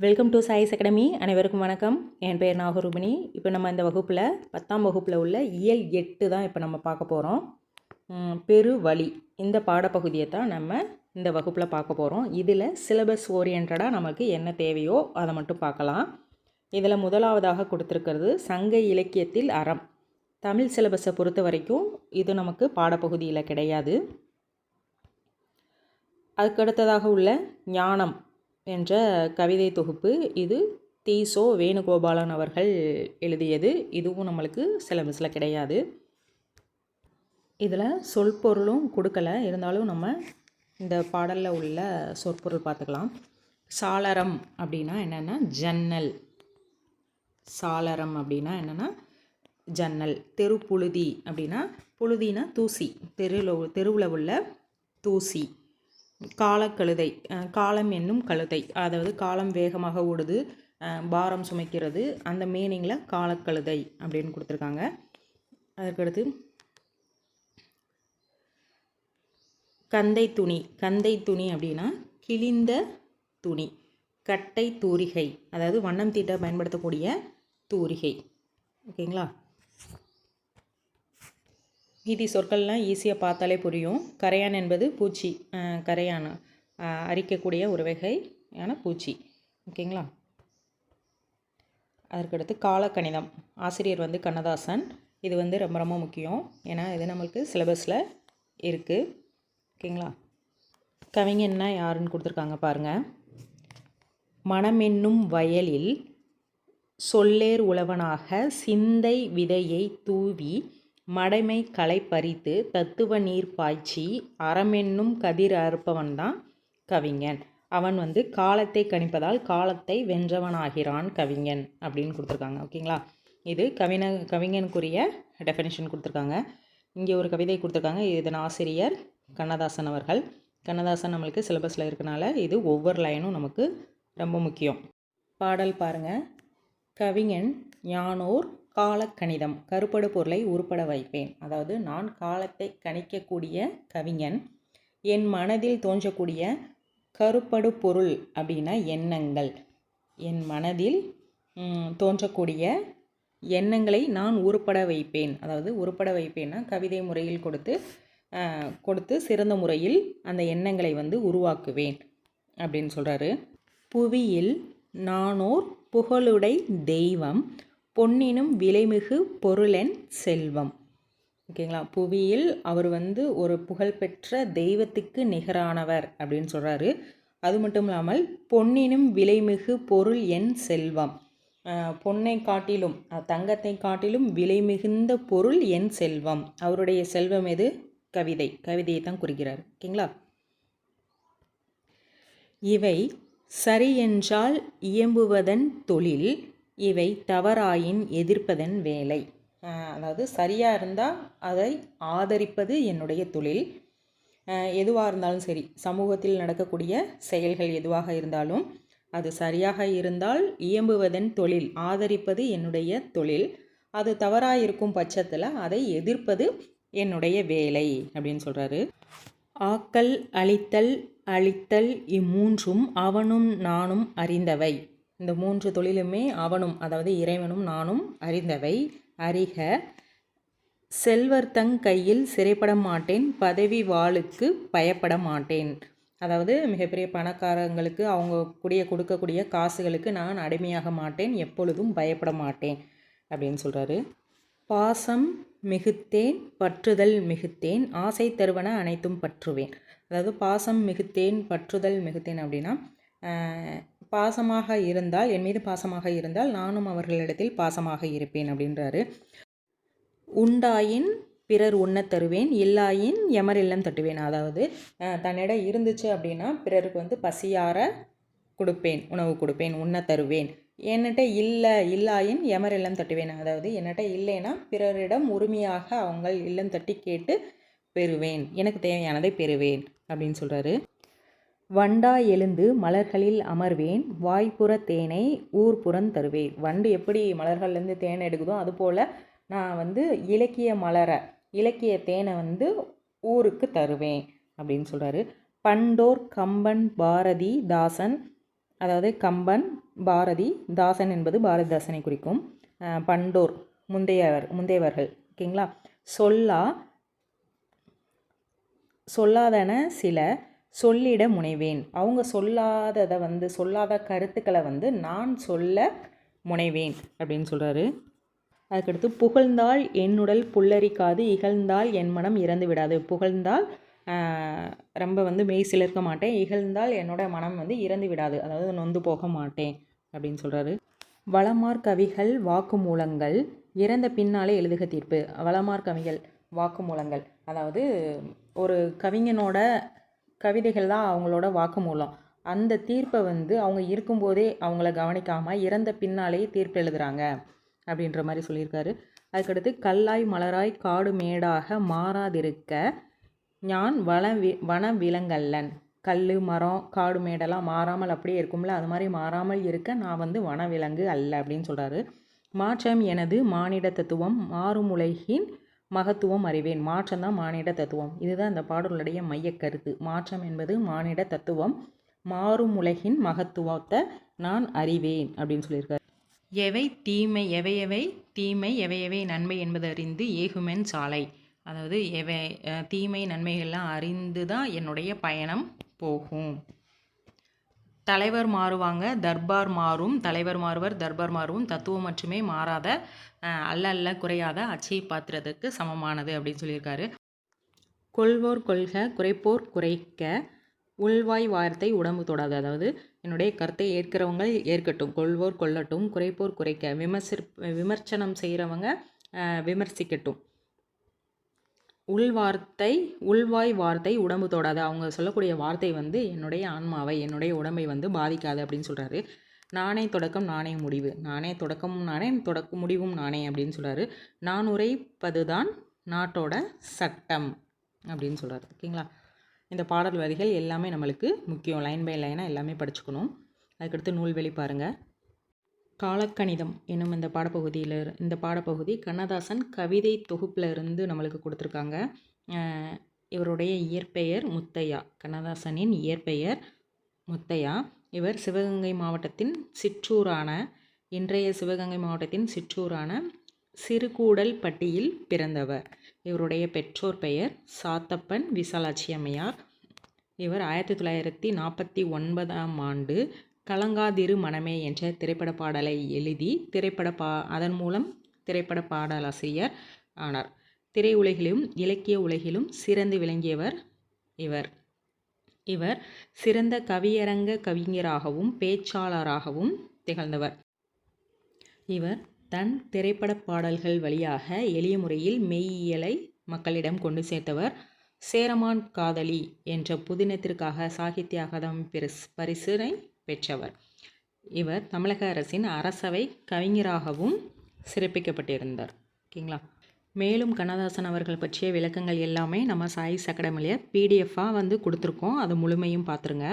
Welcome to choice academy. அனைவருக்கும் வணக்கம். என் பேர் நாகரூபிணி. இப்போ நம்ம இந்த வகுப்பில் 10ஆம் வகுப்பில் உள்ள இயல் 8 தான் இப்போ நம்ம பார்க்க போகிறோம். பெருவழி இந்த பாடப்பகுதியை தான் நம்ம இந்த வகுப்பில் பார்க்க போகிறோம். இதில் சிலபஸ் ஓரியன்டாக நமக்கு என்ன தேவையோ அதை மட்டும் பார்க்கலாம். இதில் முதலாவதாக கொடுத்துருக்கிறது சங்க இலக்கியத்தில் அறம். தமிழ் சிலபஸை பொறுத்த வரைக்கும் இது நமக்கு பாடப்பகுதியில் கிடையாது. அதுக்கடுத்ததாக உள்ள ஞானம் என்ற கவிதை தொகுப்பு, இது தீசோ வேணுகோபாலன் அவர்கள் எழுதியது. இதுவும் நம்மளுக்கு சிலபஸில் கிடையாது. இதில் சொற்பொருளும் கொடுக்கலை, இருந்தாலும் நம்ம இந்த பாடலில் உள்ள சொற்பொருள் பார்த்துக்கலாம். சாளரம் அப்படின்னா என்னென்னா ஜன்னல். சாளரம் அப்படின்னா என்னென்னா ஜன்னல். தெருப்புழுதி அப்படின்னா புழுதினா தூசி, தெருவில் உள்ள தூசி. காலக்கழுதை, காலம் என்னும் கழுதை, அதாவது காலம் வேகமாக ஓடுது, பாரம் சுமைக்கிறது, அந்த மீனிங்கில் காலக்கழுதை அப்படின்னு கொடுத்துருக்காங்க. அதற்கடுத்து கந்தை துணி. கந்தை துணி அப்படின்னா கிழிந்த துணி. கட்டை தூரிகை, அதாவது வண்ணம் தீட்ட பயன்படுத்தக்கூடிய தூரிகை. ஓகேங்களா? மீதி சொற்கள்லாம் ஈஸியாக பார்த்தாலே புரியும். கரையான் என்பது பூச்சி, கரையான் அரிக்கக்கூடிய ஒரு வகையான பூச்சி. ஓகேங்களா? அதற்கடுத்து காலக்கணிதம். ஆசிரியர் கண்ணதாசன். இது ரொம்ப ரொம்ப முக்கியம், ஏன்னா இது நம்மளுக்கு சிலபஸில் இருக்குது. ஓகேங்களா? கவிஞன்னா யாருன்னு கொடுத்துருக்காங்க பாருங்கள். மனமென்னும் வயலில் சொல்லேர் உழவனாக சிந்தை விதையை தூவி மடைமை களை பறித்து தத்துவ நீர் பாய்ச்சி அறமென்னும் கதிர் அறுப்பவன் தான் கவிஞன். அவன் காலத்தை கணிப்பதால் காலத்தை வென்றவனாகிறான் கவிஞன் அப்படின்னு கொடுத்துருக்காங்க. ஓகேங்களா? இது கவிஞனுக்குரிய டெஃபினிஷன் கொடுத்துருக்காங்க. இங்கே ஒரு கவிதை கொடுத்துருக்காங்க. இதன் ஆசிரியர் கண்ணதாசன் அவர்கள். கண்ணதாசன் நம்மளுக்கு சிலபஸில் இருக்கனால இது ஒவ்வொரு லைனும் நமக்கு ரொம்ப முக்கியம். பாடல் பாருங்கள். கவிஞன் ஞானோர் காலக்கணிதம் கருப்படு பொருளை உருப்பட வைப்பேன். அதாவது நான் காலத்தை கணிக்கக்கூடிய கவிஞன். என் மனதில் தோன்றக்கூடிய கருப்படு பொருள் அப்படின்னா எண்ணங்கள். என் மனதில் தோன்றக்கூடிய எண்ணங்களை நான் உருப்பட வைப்பேன். அதாவது உருப்பட வைப்பேன்னா கவிதை முறையில் கொடுத்து சிறந்த முறையில் அந்த எண்ணங்களை உருவாக்குவேன் அப்படின்னு சொல்கிறாரு. புவியில் நானோர் புகழுடை தெய்வம் பொன்னினும் விலைமிகு பொருளென் செல்வம். ஓகேங்களா? புவியில் அவர் ஒரு புகழ்பெற்ற தெய்வத்துக்கு நிகரானவர் அப்படின்னு சொல்கிறாரு. அது மட்டும் இல்லாமல் பொன்னினும் விலைமிகு பொருள் என் செல்வம். பொன்னை காட்டிலும் தங்கத்தை காட்டிலும் விலை மிகுந்த பொருள் என் செல்வம். அவருடைய செல்வம் எது? கவிதையை தான் குறிக்கிறார். ஓகேங்களா? இவை சரி என்றால் இயம்புவதன் தொழில், இவை தவறாயின் எதிர்ப்பதன் வேலை. அதாவது சரியாக இருந்தால் அதை ஆதரிப்பது என்னுடைய தொழில். எதுவாக இருந்தாலும் சரி, சமூகத்தில் நடக்கக்கூடிய செயல்கள் எதுவாக இருந்தாலும் அது சரியாக இருந்தால் இயம்புவதன் தொழில், ஆதரிப்பது என்னுடைய தொழில். அது தவறாக இருக்கும் பட்சத்தில் அதை எதிர்ப்பது என்னுடைய வேலை அப்படின்னு சொல்கிறாரு. ஆக்கல் அழித்தல் அழித்தல் இம்மூன்றும் அவனும் நானும் அறிந்தவை. இந்த 3 தொழிலுமே அவனும், அதாவது இறைவனும் நானும் அறிந்தவை. அறிக செல்வர்தங் கையில் சிறைப்பட மாட்டேன், பதவி வாளுக்கு பயப்பட மாட்டேன். அதாவது மிகப்பெரிய பணக்காரங்களுக்கு அவங்க கொடுக்கக்கூடிய காசுகளுக்கு நான் அடிமையாக மாட்டேன், எப்பொழுதும் பயப்பட மாட்டேன் அப்படின்னு சொல்கிறாரு. பாசம் மிகுத்தேன் பற்றுதல் மிகுத்தேன், ஆசை தருவன அனைத்தும் பற்றுவேன். அதாவது பாசம் மிகுத்தேன் பற்றுதல் மிகுத்தேன் அப்படின்னா பாசமாக இருந்தால், என் மீது பாசமாக இருந்தால் நானும் அவர்களிடத்தில் பாசமாக இருப்பேன் அப்படின்றாரு. உண்டாயின் பிறர் உண்ண தருவேன், இல்லாயின் எமர் இல்லம் தட்டுவேன். அதாவது தன்னிடம் இருந்துச்சு அப்படின்னா பிறருக்கு பசியார கொடுப்பேன், உணவு கொடுப்பேன், உண்ண தருவேன். என்கிட்ட இல்லாயின் எமர் இல்லம் தட்டுவேன். அதாவது என்கிட்ட இல்லைன்னா பிறரிடம் உரிமையாக அவங்க இல்லம் தட்டி கேட்டு பெறுவேன், எனக்கு தேவையானதை பெறுவேன் அப்படின்னு சொல்கிறாரு. வண்டா எழுந்து மலர்களில் அமர்வேன், வாய்ப்புற தேனை ஊர்ப்புறம் தருவேன். வண்டு எப்படி மலர்கள்லேருந்து தேனை எடுக்குதோ அதுபோல் நான் இலக்கிய தேனை ஊருக்கு தருவேன் அப்படின்னு சொல்கிறாரு. பண்டோர் கம்பன் பாரதி தாசன் அதாவது கம்பன், பாரதி, தாசன் என்பது பாரதிதாசனை குறிக்கும். பண்டோர் முந்தையவர்கள். ஓகேங்களா. சொல்லாதன சில சொல்லிட முனைவேன். அவங்க சொல்லாத கருத்துக்களை நான் சொல்ல முனைவேன் அப்படின்னு சொல்கிறாரு. அதுக்கடுத்து புகழ்ந்தால் என்னுடல் புல்லரிக்காது, இகழ்ந்தால் என் மனம் இறந்து விடாது. புகழ்ந்தால் ரொம்ப மெய் சிலிர்க்க மாட்டேன், இகழ்ந்தால் என்னோட மனம் இறந்து விடாது, அதாவது நொந்து போக மாட்டேன் அப்படின்னு சொல்கிறாரு. வளமார் கவிகள் வாக்குமூலங்கள் இறந்த பின்னாலே எழுதுக தீர்ப்பு. வளமார் கவிகள் வாக்குமூலங்கள், அதாவது ஒரு கவிஞனோட கவிதைகள் தான் அவங்களோட வாக்குமூலம். அந்த தீர்ப்பை அவங்க இருக்கும்போதே அவங்கள கவனிக்காமல் இறந்த பின்னாலே தீர்ப்பு எழுதுகிறாங்க அப்படின்ற மாதிரி சொல்லியிருக்காரு. அதுக்கடுத்து கல்லாய் மலராய் காடு மேடாக மாறாதிருக்க ஞான் வன விலங்கல்லன். கல், மரம், காடு மேடெல்லாம் மாறாமல் அப்படியே இருக்கும்ல, அது மாதிரி மாறாமல் இருக்க நான் வனவிலங்கு அல்ல அப்படின்னு சொல்கிறாரு. மாற்றம் எனது மானிட தத்துவம், மாறும் உலகின் மகத்துவம் அறிவேன். மாற்றம் தான் மானிட தத்துவம். இதுதான் இந்த பாடலுடைய மைய கருத்து. மாற்றம் என்பது மானிட தத்துவம், மாறும் உலகின் மகத்துவத்தை நான் அறிவேன் அப்படின்னு சொல்லியிருக்காரு. எவையவை தீமை எவையவை நன்மை என்பது அறிந்து ஏகுமென் சாலை. அதாவது தீமை நன்மைகள்லாம் அறிந்து தான் என்னுடைய பயணம் போகும். தலைவர் மாறுவாங்க, தர்பார் மாறும். தலைவர் மாறுவர், தர்பார் மாறும். தத்துவம் மட்டுமே மாறாத அல்ல குறையாத அச்சை பாத்திரத்துக்கு சமமானது அப்படின்னு சொல்லியிருக்காரு. கொள்வோர் கொள்க, குறைப்போர் குறைக்க, உள்வாய் வார்த்தை உடம்பு தொடாது. அதாவது என்னுடைய கருத்தை ஏற்கிறவங்க ஏற்கட்டும், கொள்வோர் கொள்ளட்டும், குறைப்போர் குறைக்க, விமர்சனம் செய்கிறவங்க விமர்சிக்கட்டும். உள்வாய் வார்த்தை உடம்பு தொடாது. அவங்க சொல்லக்கூடிய வார்த்தை என்னுடைய ஆன்மாவை, என்னுடைய உடம்பை பாதிக்காது அப்படின்னு சொல்கிறாரு. நானே தொடக்கம் நானே முடிவு. நானே தொடக்கமும் நானே, முடிவும் நானே அப்படின்னு சொல்கிறாரு. நான் உரைப்பது தான் நாட்டோட சட்டம் அப்படின்னு சொல்கிறாரு. ஓகேங்களா. இந்த பாடல் வரிகள் எல்லாமே நம்மளுக்கு முக்கியம். லைன் பை லைனாக எல்லாமே படிச்சுக்கணும். அதுக்கடுத்து நூல்வெளி பாருங்கள். காலக்கணிதம் என்னும் இந்த பாடப்பகுதி கண்ணதாசன் கவிதை தொகுப்பில் இருந்து நம்மளுக்கு கொடுத்துருக்காங்க. இவருடைய இயற்பெயர் முத்தையா. கண்ணதாசனின் இயற்பெயர் முத்தையா. இவர் சிவகங்கை மாவட்டத்தின் இன்றைய சிவகங்கை மாவட்டத்தின் சிற்றூரான சிறுகூடல்பட்டியில் பிறந்தவர். இவருடைய பெற்றோர் பெயர் சாத்தப்பன் விசாலாட்சி அம்மையார். இவர் 1949ஆம் ஆண்டு கலங்காதிரு மனமே என்ற திரைப்பட பாடலை எழுதி அதன் மூலம் திரைப்பட பாடலாசிரியர் ஆனார். திரையுலகிலும் இலக்கிய உலகிலும் சிறந்து விளங்கியவர் இவர் சிறந்த கவியரங்க கவிஞராகவும் பேச்சாளராகவும் திகழ்ந்தவர். இவர் தன் திரைப்பட பாடல்கள் வழியாக எளிய முறையில் மெய்யியலை மக்களிடம் கொண்டு சேர்த்தவர். சேரமான் காதலி என்ற புதினத்திற்காக சாகித்ய அகாதமி பரிசினை பெற்றவர். இவர் தமிழக அரசின் அரசவை கவிஞராகவும் சிறப்பிக்கப்பட்டிருந்தார். ஓகேங்களா. மேலும் கண்ணதாசன் அவர்கள் பற்றிய விளக்கங்கள் எல்லாமே நம்ம சாய்ஸ் அகாடமியில் பிடிஎஃபாக கொடுத்துருக்கோம். அது முழுமையும் பார்த்துருங்க.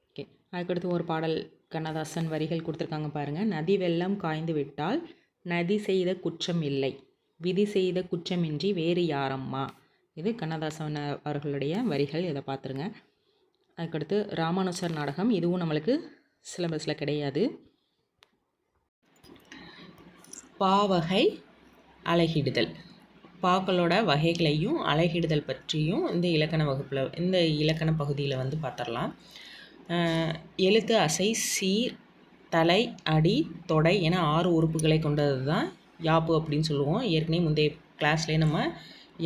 ஓகே. அதுக்கடுத்து ஒரு பாடல் கண்ணதாசன் வரிகள் கொடுத்துருக்காங்க பாருங்கள். நதி வெள்ளம் காய்ந்து விட்டால் நதி செய்த குற்றம் இல்லை, விதி செய்த குற்றமின்றி வேறு யாரம்மா. இது கண்ணதாசன் அவர்களுடைய வரிகள். இதை பார்த்துருங்க. அதுக்கடுத்து ராமானுஜர் நாடகம். இதுவும் நம்மளுக்கு சிலபஸில் கிடையாது. பாவகை அழகிடுதல். பாக்களோட வகைகளையும் அழகிடுதல் பற்றியும் இந்த இலக்கண பகுதியில் பார்த்துடலாம். எழுத்து, அசை, சீர், தலை, அடி, தொடை என 6 உறுப்புகளை கொண்டது தான் யாப்பு அப்படின்னு சொல்லுவோம். ஏற்கனவே முந்தைய கிளாஸ்லேயே நம்ம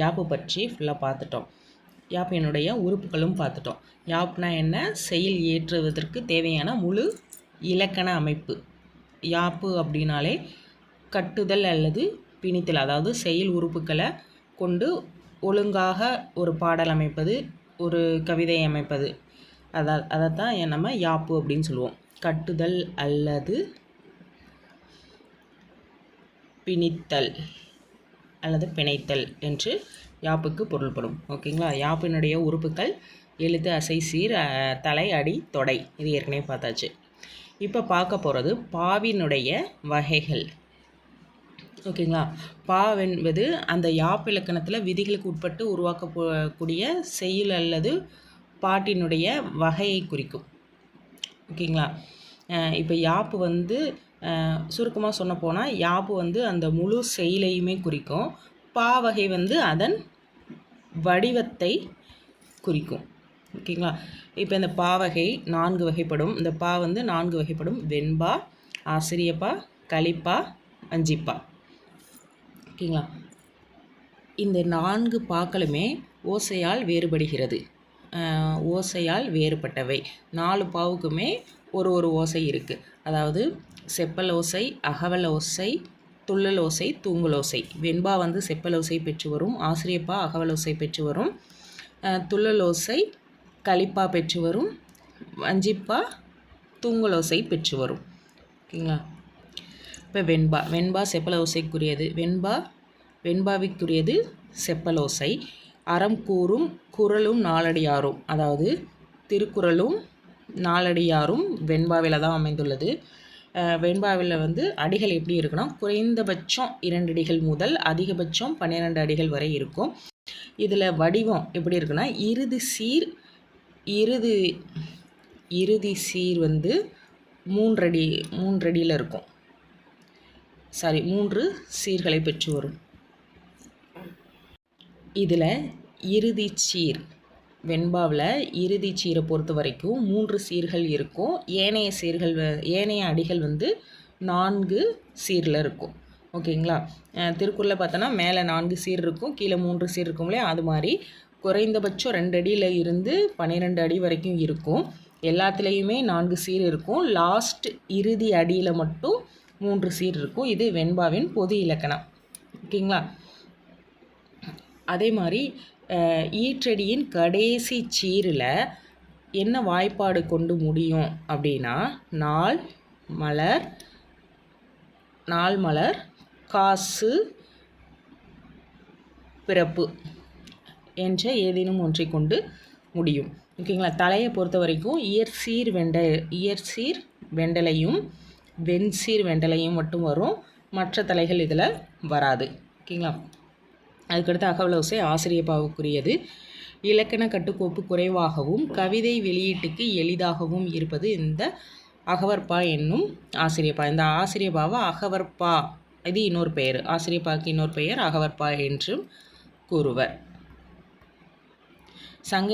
யாப்பு பற்றி ஃபுல்லாக பார்த்துட்டோம். யாப்பினுடைய உறுப்புகளும் பார்த்துட்டோம். யாப்னா என்ன? செயல் ஏற்றுவதற்கு தேவையான முழு இலக்கண அமைப்பு. யாப்பு அப்படின்னாலே கட்டுதல் அல்லது பிணித்தல், அதாவது செயல் உறுப்புகளை கொண்டு ஒழுங்காக ஒரு பாடல் அமைப்பது, ஒரு கவிதை அமைப்பது. அதைத்தான் நம்ம யாப்பு அப்படின்னு சொல்லுவோம். கட்டுதல் அல்லது பிணித்தல் அல்லது பிணைத்தல் என்று யாப்புக்கு பொருள்படும். ஓகேங்களா. யாப்பினுடைய உறுப்புகள் எழுத்து, அசை, சீர், தலை, அடி, தொடை. இது ஏற்கனவே பார்த்தாச்சு. இப்போ பார்க்க போகிறது பாவினுடைய வகைகள். ஓகேங்களா. பாவென்பது அந்த யாப்பு இலக்கணத்தில் விதிகளுக்கு உட்பட்டு உருவாக்கக்கூடிய செயல் அல்லது பாட்டினுடைய வகையை குறிக்கும். ஓகேங்களா. இப்போ யாப்பு வந்து சுருக்கமாக சொன்ன போனால் யாப்பு வந்து அந்த முழு செயலையுமே குறிக்கும். பா வகை வந்து அதன் வடிவத்தை குறிக்கும். ஓகேங்களா. இப்போ இந்த பா வகை 4 வகைப்படும். இந்த பா வந்து 4 வகைப்படும். வெண்பா, ஆசிரியப்பா, கலிப்பா, வஞ்சிப்பா. ஓகேங்களா. இந்த 4 பாக்களுமே ஓசையால் வேறுபடுகிறது. ஓசையால் வேறுபட்டவை. 4 பாவுக்குமே ஒரு ஓசை இருக்குது. அதாவது செப்பல் ஓசை, அகவல் ஓசை, துள்ளல் ஓசை, தூங்கல் ஓசை. வெண்பா வந்து செப்பல் ஓசை பெற்று வரும். ஆசிரியப்பா அகவல் ஓசை பெற்று வரும். துள்ளல் ஓசை கலிப்பா பெற்று வரும். வஞ்சிப்பா தூங்கல் ஓசை பெற்று வரும். ஓகேங்களா. இப்போ வெண்பா செப்பல் ஓசைக்குரியது. வெண்பாவிற்குரியது செப்பல் ஓசை. அறம் கூறும் குறளும் நாலடியாரும், அதாவது திருக்குறளும் நாலடியாரும் வெண்பாவில் தான் அமைந்துள்ளது. வெண்பாவில் வந்து அடிகள் எப்படி இருக்குன்னா, குறைந்தபட்சம் 2 அடிகள் முதல் அதிகபட்சம் 12 அடிகள் வரை இருக்கும். இதில் வடிவம் எப்படி இருக்குன்னா, இறுதி சீர் வந்து 3 அடியில் இருக்கும். 3 சீர்களை பெற்று வரும். இதில் இறுதி சீர் வெண்பாவில் இறுதி சீரை பொறுத்த வரைக்கும் 3 சீர்கள் இருக்கும். ஏனைய அடிகள் வந்து 4 சீரில் இருக்கும். ஓகேங்களா. திருக்குறளில் பார்த்தோன்னா மேலே 4 சீர் இருக்கும், கீழே 3 சீர் இருக்கும் இல்லையா. அது மாதிரி குறைந்தபட்சம் 2 அடியில் இருந்து 12 அடி வரைக்கும் இருக்கும். எல்லாத்துலேயுமே 4 சீர் இருக்கும். லாஸ்ட் இறுதி அடியில் மட்டும் 3 சீர் இருக்கும். இது வெண்பாவின் பொது இலக்கணம். ஓகேங்களா. அதே மாதிரி ஈற்றடியின் கடைசி சீரில் என்ன வாய்ப்பாடு கொண்டு முடியும் அப்படின்னா, நாள் மலர் காசு பிறப்பு என்ற ஏதேனும் ஒன்றை கொண்டு முடியும். ஓகேங்களா. தலையை பொறுத்த வரைக்கும் இயற்சீர் வெண்டலையும் வெண்சீர் வெண்டலையும் மட்டும் வரும். மற்ற தலைகள் இதில் வராது. ஓகேங்களா. அதுக்கடுத்து அகவல் ஓசை ஆசிரியப்பாவுக்குரியது. இலக்கண கட்டுக்கோப்பு குறைவாகவும் கவிதை வெளியீட்டுக்கு எளிதாகவும் இருப்பது இந்த அகவற்பா என்னும் ஆசிரியப்பா. இந்த ஆசிரியப்பாவை அகவற்பா, இது இன்னொரு பெயர். ஆசிரியப்பாவுக்கு இன்னொரு பெயர் அகவற்பா என்றும் கூறுவர். சங்க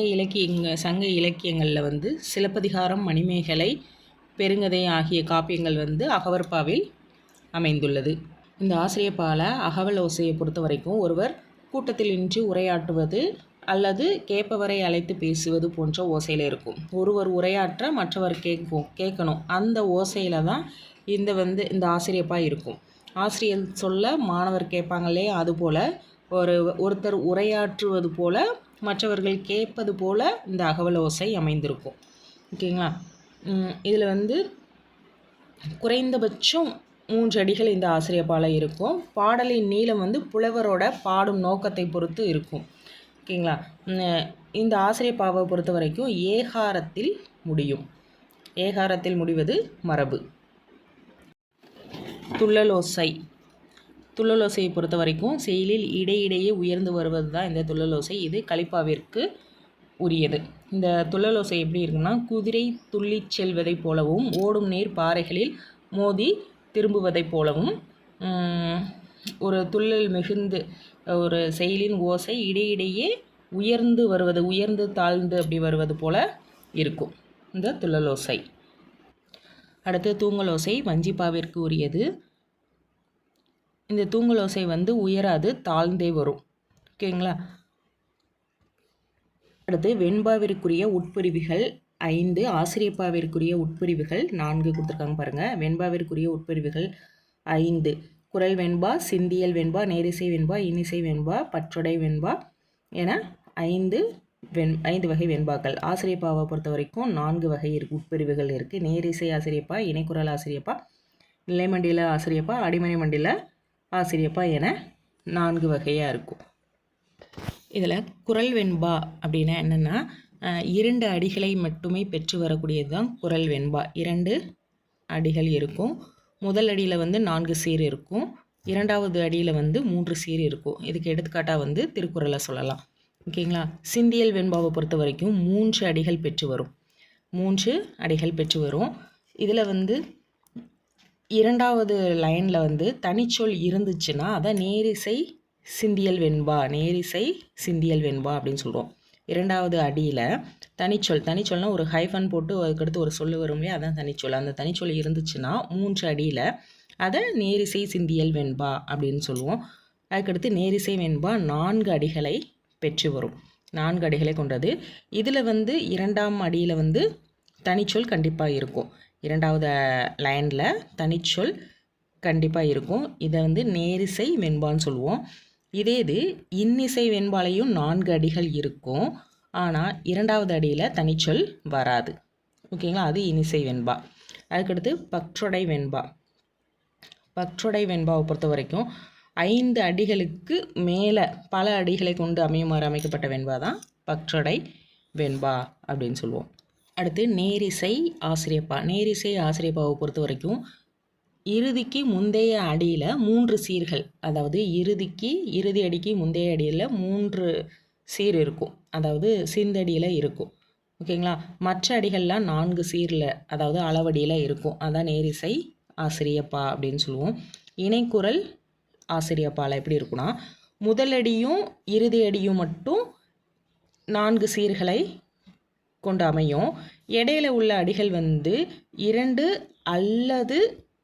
இலக்கியங்களில் வந்து சிலப்பதிகாரம், மணிமேகலை, பெருங்கதை ஆகிய காப்பியங்கள் வந்து அகவற்பாவில் அமைந்துள்ளது. இந்த ஆசிரியப்பால் அகவல் ஓசையை பொறுத்த வரைக்கும் ஒருவர் கூட்டத்தில் நின்று உரையாற்றுவது அல்லது கேட்பவரை அழைத்து பேசுவது போன்ற ஓசையில் இருக்கும். ஒருவர் உரையாற்ற மற்றவர் கேட்கணும். அந்த ஓசையில் தான் இந்த ஆசிரியப்பா இருக்கும். ஆசிரியர் சொல்ல மாணவர் கேட்பாங்களே, அதுபோல் ஒருத்தர் உரையாற்றுவது போல் மற்றவர்கள் கேட்பது போல் இந்த அகவல் ஓசை அமைந்திருக்கும். ஓகேங்களா. இதில் வந்து குறைந்தபட்சம் 3 அடிகள் இந்த ஆசிரியப்பால் இருக்கும். பாடலின் நீளம் வந்து புலவரோட பாடும் நோக்கத்தை பொறுத்து இருக்கும். ஓகேங்களா. இந்த ஆசிரியப்பாவை பொறுத்த வரைக்கும் ஏகாரத்தில் முடியும். ஏகாரத்தில் முடிவது மரபு. துள்ளலோசையை பொறுத்த வரைக்கும் செயலில் இடையிடையே உயர்ந்து வருவது தான் இந்த துள்ளலோசை. இது கலிப்பாவிற்கு உரியது. இந்த துள்ளலோசை எப்படி இருக்குன்னா, குதிரை துள்ளி செல்வதை போலவும் ஓடும் நீர் பாறைகளில் மோதி திரும்புவதைப் போலவும் ஒரு துள்ளல் மிகுந்து ஒரு செயலின் ஓசை இடையிடையே உயர்ந்து தாழ்ந்து அப்படி வருவது போல இருக்கும் இந்த துள்ளலோசை. அடுத்து தூங்கலோசை வஞ்சிப்பாவிற்கு உரியது. இந்த தூங்கலோசை வந்து உயராது, தாழ்ந்தே வரும். ஓகேங்களா. அடுத்து வெண்பாவிற்குரிய உட்பிரிவுகள் 5, ஆசிரியப்பாவிற்குரிய உட்பிரிவுகள் 4 கொடுத்துருக்காங்க பாருங்கள். வெண்பாவிற்குரிய உட்பிரிவுகள் 5: குரல் வெண்பா, சிந்தியல் வெண்பா, நேரிசை வெண்பா, இன்னிசை வெண்பா, பற்றொடை வெண்பா என 5 வகை வெண்பாக்கள். ஆசிரியப்பாவை பொறுத்த வரைக்கும் 4 வகை உட்பிரிவுகள் இருக்குது. நேரிசை ஆசிரியப்பா, இணைக்குரல் ஆசிரியப்பா, நிலைமண்டல ஆசிரியப்பா, அடிமனை மண்டல ஆசிரியப்பா என 4 வகையாக இருக்கும். இதில் குரல் வெண்பா அப்படின்னா என்னென்னா, 2 அடிகளை மட்டுமே பெற்று வரக்கூடியது தான் குரல் வெண்பா. 2 அடிகள் இருக்கும். முதல் அடியில் வந்து 4 சீர் இருக்கும். 2வது அடியில் வந்து 3 சீர் இருக்கும். இதுக்கு எடுத்துக்காட்டாக வந்து திருக்குறளை சொல்லலாம். ஓகேங்களா. சிந்தியல் வெண்பாவை பொறுத்த வரைக்கும் 3 அடிகள் பெற்று வரும். 3 அடிகள் பெற்று வரும். இதில் வந்து இரண்டாவது லைனில் வந்து தனிச்சொல் இருந்துச்சுன்னா அதை நேரிசை சிந்தியல் வெண்பா, நேரிசை சிந்தியல் வெண்பா அப்படின்னு சொல்கிறோம். இரண்டாவது அடியில் தனிச்சொல்னால் ஒரு ஹைஃபன் போட்டு அதுக்கடுத்து ஒரு சொல் வரும் இல்லையா, அதான் தனிச்சொல். அந்த தனிச்சொல் இருந்துச்சுன்னா 3 அடியில் அதை நேரிசை சிந்தியல் வெண்பா அப்படின்னு சொல்லுவோம். அதுக்கடுத்து நேரிசை வெண்பா 4 அடிகளை பெற்று வரும். 4 அடிகளை கொண்டது. இதில் வந்து இரண்டாம் அடியில் வந்து தனிச்சொல் கண்டிப்பாக இருக்கும். இரண்டாவது லைனில் தனிச்சொல் கண்டிப்பாக இருக்கும். இதை வந்து நேரிசை வெண்பான்னு சொல்லுவோம். இது இன்னிசை வெண்பாலையும் 4 அடிகள் இருக்கும். ஆனால் இரண்டாவது அடியில் தனிச்சொல் வராது. ஓகேங்களா, அது இன்னிசை வெண்பா. அதுக்கடுத்து பற்றொடை வெண்பா. பற்றொடை வெண்பாவை பொறுத்த வரைக்கும் 5 அடிகளுக்கு மேலே பல அடிகளை கொண்டு அமையுமாறு அமைக்கப்பட்ட வெண்பா தான் பற்றொடை வெண்பா அப்படின்னு சொல்லுவோம். அடுத்து நேரிசை ஆசிரியப்பா. நேரிசை ஆசிரியப்பாவை பொறுத்த வரைக்கும் இறுதிக்கு முந்தைய அடியில் 3 சீர்கள், அதாவது இறுதி அடிக்கு முந்தைய அடியில் 3 சீர் இருக்கும், அதாவது சிந்தடியில் இருக்கும். ஓகேங்களா, மற்ற அடிகள்லாம் 4 சீரில், அதாவது அளவடியில் இருக்கும். அதான் நேரிசை ஆசிரியப்பா அப்படின்னு சொல்லுவோம். இணைக்குரல் ஆசிரியப்பாவில் எப்படி இருக்குன்னா, முதலடியும் இறுதி அடியும் மட்டும் 4 சீர்களை கொண்டு அமையும். இடையில உள்ள அடிகள் வந்து 2 அல்லது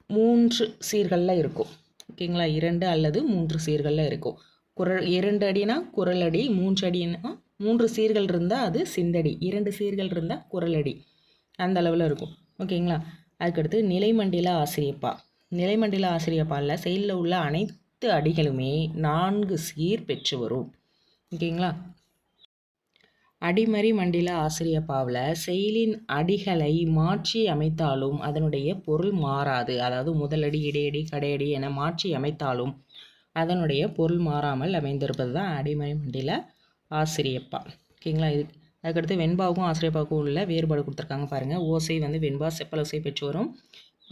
3 சீர்களில் இருக்கும். ஓகேங்களா, 2 அல்லது 3 சீர்களில் இருக்கும். 2 அடினா குரல் அடி, 3 அடினா 3 சீர்கள் இருந்தால் அது சிந்தடி, 2 சீர்கள் இருந்தால் குரல் அடி, அந்த அளவில் இருக்கும். ஓகேங்களா, அதுக்கடுத்து நிலைமண்டில ஆசிரியப்பா. நிலைமண்டில ஆசிரியப்பாவில் செயலில் உள்ள அனைத்து அடிகளுமே 4 சீர் பெற்று வரும். ஓகேங்களா, அடிமறி மண்டில ஆசிரியப்பாவில் செயலின் அடிகளை மாற்றி அமைத்தாலும் அதனுடைய பொருள் மாறாது. அதாவது முதலடி, இடையடி, கடையடி என மாற்றி அமைத்தாலும் அதனுடைய பொருள் மாறாமல் அமைந்திருப்பது தான் அடிமறி மண்டில ஆசிரியப்பா. ஓகேங்களா, இது அதுக்கடுத்து வெண்பாவுக்கும் ஆசிரியப்பாவுக்கும் உள்ள வேறுபாடு கொடுத்துருக்காங்க பாருங்கள். ஓசை வந்து வெண்பா செப்பல் ஓசை பெற்று வரும்,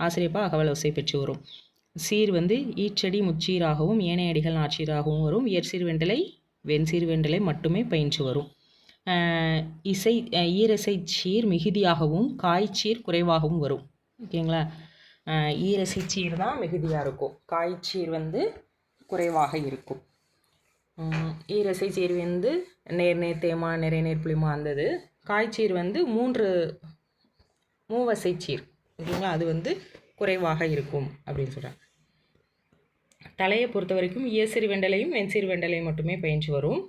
ஆசிரியப்பா அகவல் ஓசை பெற்று வரும். சீர் வந்து ஈச்சடி முச்சீராகவும் ஏனைய அடிகள் நாச்சீராகவும் வரும். இயற்சீர் வெண்டலை வெண்சீர் வெண்டலை மட்டுமே பயின்று வரும். ஈரசை சீர் மிகுதியாகவும் காய்ச்சீர் குறைவாகவும் வரும். ஓகேங்களா, ஈரசை சீர் தான் மிகுதியாக இருக்கும், காய்ச்சீர் வந்து குறைவாக இருக்கும். ஈரசை சீர் வந்து நேர் நேர் தேமா, நிறை நேர் புளிமா அந்தது. காய்ச்சீர் வந்து மூவசை சீர். ஓகேங்களா, அது வந்து குறைவாக இருக்கும் அப்படின்னு சொல்கிறாங்க. தலையை பொறுத்த வரைக்கும் இயற்சீர் வெண்டலையும் வெண்சீர் வெண்டலையும் மட்டுமே பயின்று வரும்.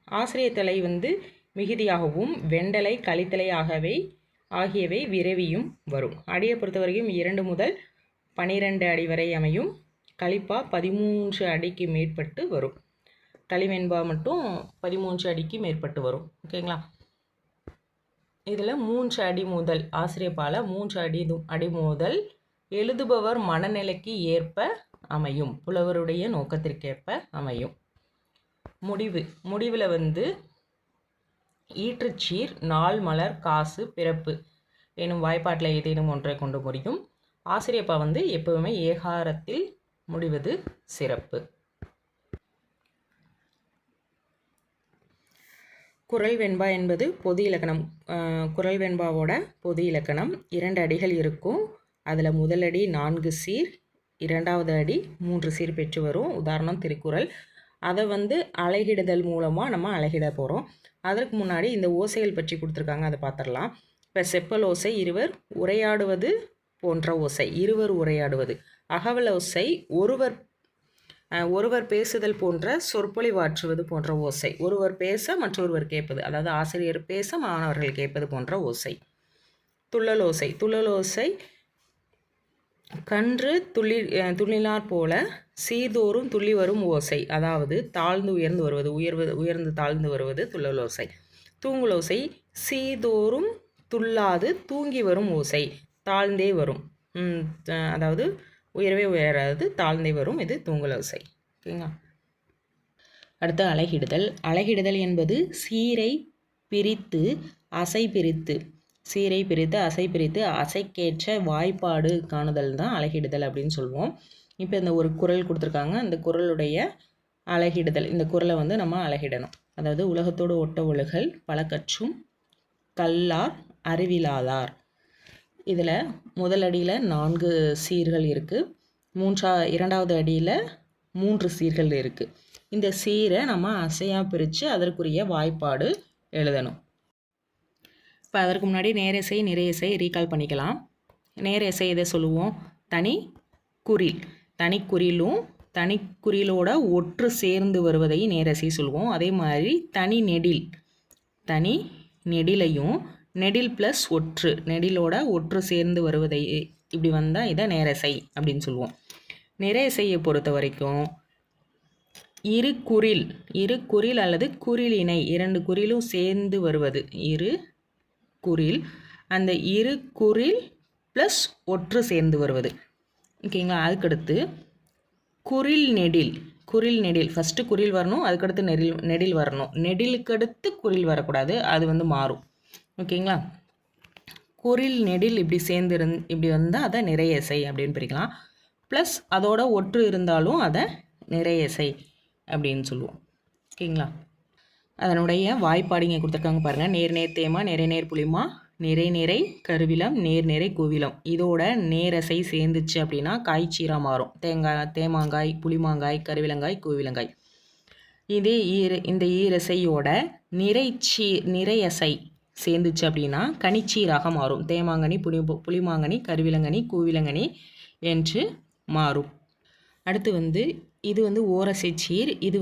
ஆசிரிய தலை வந்து மிகுதியாகவும் வெண்டலை கலித்தலை ஆகியவை விரைவியும் வரும். அடியை பொறுத்த வரைக்கும் 2 முதல் 12 அடி வரை அமையும். கலிப்பா 13 அடிக்கு மேற்பட்டு வரும். களிவெண்பா மட்டும் 13 அடிக்கு மேற்பட்டு வரும். ஓகேங்களா, இதில் 3 அடி முதல் ஆசிரியப்பால் 3 அடி முதல் எழுதுபவர் மனநிலைக்கு ஏற்ப அமையும், புலவருடைய நோக்கத்திற்கேற்ப அமையும். முடிவில் வந்து ஈற்றுச்சீர், நாள், மலர், காசு, பிறப்பு எனும் வாய்ப்பாட்டில் ஏதேனும் ஒன்றை கொண்டு முடியும். ஆசிரியப்பா வந்து எப்பவுமே ஏகாரத்தில் முடிவது சிறப்பு. குரல் வெண்பா என்பது பொது இலக்கணம். குரல் வெண்பாவோட பொது இலக்கணம் 2 அடிகள் இருக்கும். அதில் முதலடி 4 சீர், இரண்டாவது அடி 3 சீர் பெற்று வரும். உதாரணம் திருக்குறள். அதை வந்து அழகிடுதல் மூலமாக நம்ம அழகிட போகிறோம். அதற்கு முன்னாடி இந்த ஓசைகள் பற்றி கொடுத்துருக்காங்க, அதை பார்த்துடலாம். இப்போ செப்பல் ஓசை இருவர் உரையாடுவது போன்ற ஓசை, இருவர் உரையாடுவது. அகவல் ஓசை ஒருவர் பேசுதல் போன்ற சொற்பொழிவாற்றுவது போன்ற ஓசை. ஒருவர் பேச மற்றொருவர் கேட்பது, அதாவது ஆசிரியர் பேச மாணவர்கள் கேட்பது போன்ற ஓசை. துள்ளல் ஓசை கன்று துள்ளினார் போல சீர்தோறும் துள்ளி வரும் ஓசை, அதாவது தாழ்ந்து உயர்ந்து வருவது, உயர்ந்து தாழ்ந்து வருவது துள்ளலோசை. தூங்குலோசை சீர்தோறும் துள்ளாது தூங்கி வரும் ஓசை, தாழ்ந்தே வரும், அதாவது உயரவே உயராது தாழ்ந்தே வரும், இது தூங்குலோசை. ஓகேங்களா, அடுத்து அழகிடுதல் என்பது சீரை பிரித்து அசை பிரித்து அசைக்கேற்ற வாய்ப்பாடு காணுதல் தான் அழகிடுதல் அப்படின்னு சொல்லுவோம். இப்போ இந்த ஒரு குறள் கொடுத்துருக்காங்க, அந்த குறளுடைய அழகிடுதல், இந்த குறளை வந்து நம்ம அழகிடணும். அதாவது உலகத்தோடு ஒட்ட ஒழுகல், பல கற்றும், கல்லார், அறிவிலாதார். இதில் முதல் அடியில் 4 சீர்கள் இருக்குது. இரண்டாவது அடியில் 3 சீர்கள் இருக்குது. இந்த சீரை நம்ம அசையாக பிரித்து அதற்குரிய வாய்ப்பாடு எழுதணும். இப்போ அதற்கு முன்னாடி நேரசை நிறையசை ரீகால் பண்ணிக்கலாம். நேரசை எதை சொல்லுவோம்? தனி குறில். தனிக்குறிலும் தனிக்குறிலோட ஒற்று சேர்ந்து வருவதை நேரசை சொல்லுவோம். அதே மாதிரி தனி நெடிலையும் நெடில் ப்ளஸ் ஒற்று, நெடிலோட ஒற்று சேர்ந்து வருவதை இப்படி வந்தால் இதை நேரசை அப்படின்னு சொல்லுவோம். நிறையசையை பொறுத்த வரைக்கும் இரு குறில் அல்லது குறிலினை, 2 குறிலும் சேர்ந்து வருவது இரு குறில். அந்த இரு குறில் ப்ளஸ் ஒற்று சேர்ந்து வருவது. ஓகேங்களா? அதுக்கடுத்து குறில் நெடில் ஃபஸ்ட்டு குறில் வரணும், அதுக்கடுத்து நெடில் வரணும். நெடிலுக்கு அடுத்து குறில் வரக்கூடாது, அது மாறும். ஓகேங்களா? குறில் நெடில் இப்படி இப்படி வந்தால் அதை நிறையசை அப்படின்னு பிரிக்கலாம். ப்ளஸ் அதோட ஒற்று இருந்தாலும் அதை நிறையசை அப்படின்னு சொல்லுவோம். ஓகேங்களா? அதனுடைய வாய்ப்பாடு இங்கே கொடுத்துருக்காங்க பாருங்கள். நேர் தேமா, நேர் புளிமா, நிறை கருவிலம், நேர் கூவிலம். இதோட நேரசை சேர்ந்துச்சு அப்படின்னா காய்ச்சீராக மாறும். தேமாங்காய், புளிமாங்காய், கருவிலங்காய், கூவிலங்காய். இந்த ஈரசையோட நிறையசை சேர்ந்துச்சு அப்படின்னா கனிச்சீராக மாறும். தேமாங்கனி, புளிமாங்கனி, கருவிலங்கனி, கூவிலங்கனி என்று மாறும். அடுத்து இது ஓரசை சீர். இது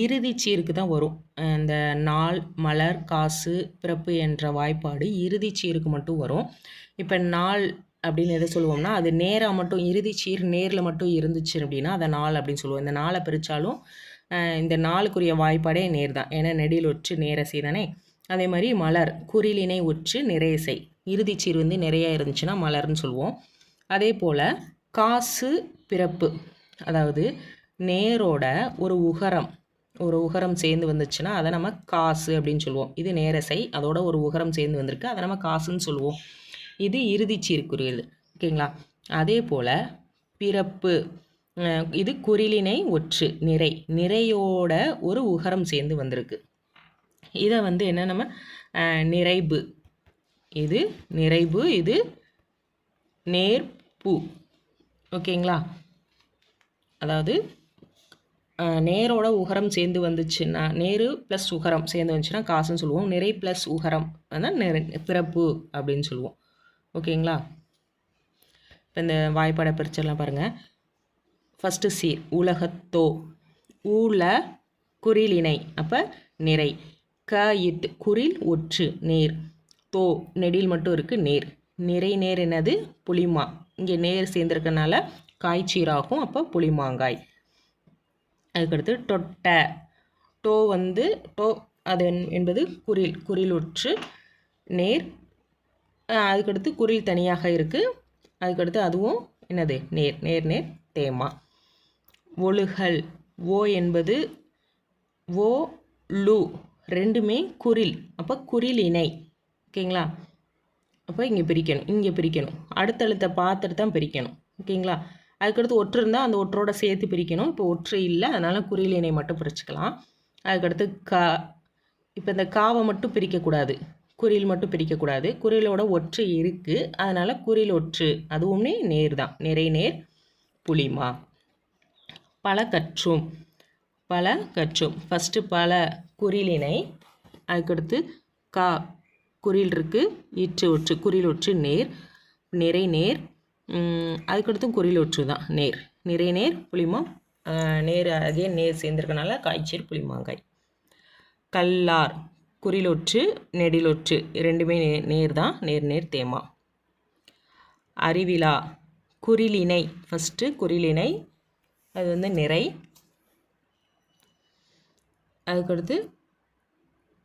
இறுதி சீருக்கு தான் வரும். இந்த நாள், மலர், காசு, பிறப்பு என்ற வாய்ப்பாடு இறுதி சீருக்கு மட்டும் வரும். இப்போ நாள் அப்படின்னு எதை சொல்லுவோம்னா, அது நேராக மட்டும் இறுதி சீர் நேரில் மட்டும் இருந்துச்சு அப்படின்னா அதை நாள் அப்படின்னு சொல்லுவோம். இந்த நாளை பிரித்தாலும் இந்த நாளுக்குரிய வாய்ப்பாடே நேர் தான். ஏன்னா நெடில் ஒற்று நேரசை தானே. அதே மாதிரி மலர் குறிலினை ஒற்று நிறையசை, இறுதி சீர் நிறையா இருந்துச்சுன்னா மலர்னு சொல்லுவோம். அதே போல் காசு, பிறப்பு, அதாவது நேரோட ஒரு உகரம் சேர்ந்து வந்துச்சுன்னா அதை நம்ம காசு அப்படின்னு சொல்லுவோம். இது நேரசை, அதோட ஒரு உகரம் சேர்ந்து வந்திருக்கு, அதை நம்ம காசுன்னு சொல்லுவோம். இது இறுதி சீர்குரியது. ஓகேங்களா? அதே போல் பிறப்பு, இது குறிலினை ஒற்று நிறையோட ஒரு உகரம் சேர்ந்து வந்திருக்கு. இதை என்ன நம்ம நிறைவு, இது நிறைவு, இது நேர்பு. ஓகேங்களா? அதாவது நேரோட உகரம் சேர்ந்து வந்துச்சுன்னா, நேரு ப்ளஸ் உகரம் சேர்ந்து வந்துச்சுன்னா காசுன்னு சொல்லுவோம். நிறை ப்ளஸ் உகரம் பிறப்பு அப்படின்னு சொல்லுவோம். ஓகேங்களா? இப்போ இந்த வாய்ப்பாடை பிரிச்செல்லாம் பாருங்கள். ஃபஸ்ட்டு சீர் உலகத்தோ, ஊல குறிலினை, அப்போ நிறை. இட்டு குறில் ஒற்று நேர். தோ நெடில் மட்டும் இருக்குது நேர். நேர் என்னது? புளிமா. இங்கே நேர் சேர்ந்துருக்கனால காய்ச்சீராகும், அப்போ புளிமாங்காய். அதுக்கடுத்து டொட்ட, டோ அது என்பது குறில் ஒற்று நேர். அதுக்கடுத்து குறில் தனியாக இருக்குது. அதுக்கடுத்து அதுவும் என்னது? நேர் தேமா. ஒழுகல், ஓ என்பது ஓ லு, ரெண்டுமே குறில், அப்போ குறில் இணை. ஓகேங்களா? அப்போ இங்கே பிரிக்கணும். அடுத்தழுத்த பார்த்துட்டு தான் பிரிக்கணும். ஓகேங்களா? அதுக்கடுத்து ஒற்று இருந்தால் அந்த ஒற்றோட சேர்த்து பிரிக்கணும். இப்போ ஒற்று இல்லை, அதனால் குறில் இணை மட்டும் பிரிச்சுக்கலாம். அதுக்கடுத்து இப்போ இந்த காவை மட்டும் பிரிக்கக்கூடாது, குறில் மட்டும் பிரிக்கக்கூடாது. குறிலோட ஒற்று இருக்குது, அதனால் குறில் ஒற்று, அதுவுமே நேர் தான். நேர் புளிமா. பல கற்றும் ஃபஸ்ட்டு பல குறிலினை, அதுக்கடுத்து குறில் இருக்குது, ஈற்று ஒற்று, குறில் ஒற்று நேர். நேர். அதுக்கடுத்தும் குறில் ஒற்று தான் நேர் புளிமா. நேர் அதே நேர் சேர்ந்துருக்கனால காய்ச்சீர் புளிமாங்காய். கல்லார் குறிலொற்று நெடிலொற்று, ரெண்டுமே நேர் தான். நேர் தேமா. அறிவிலா குறிலினை, ஃபஸ்ட்டு குறிலினை, அது நிறை. அதுக்கடுத்து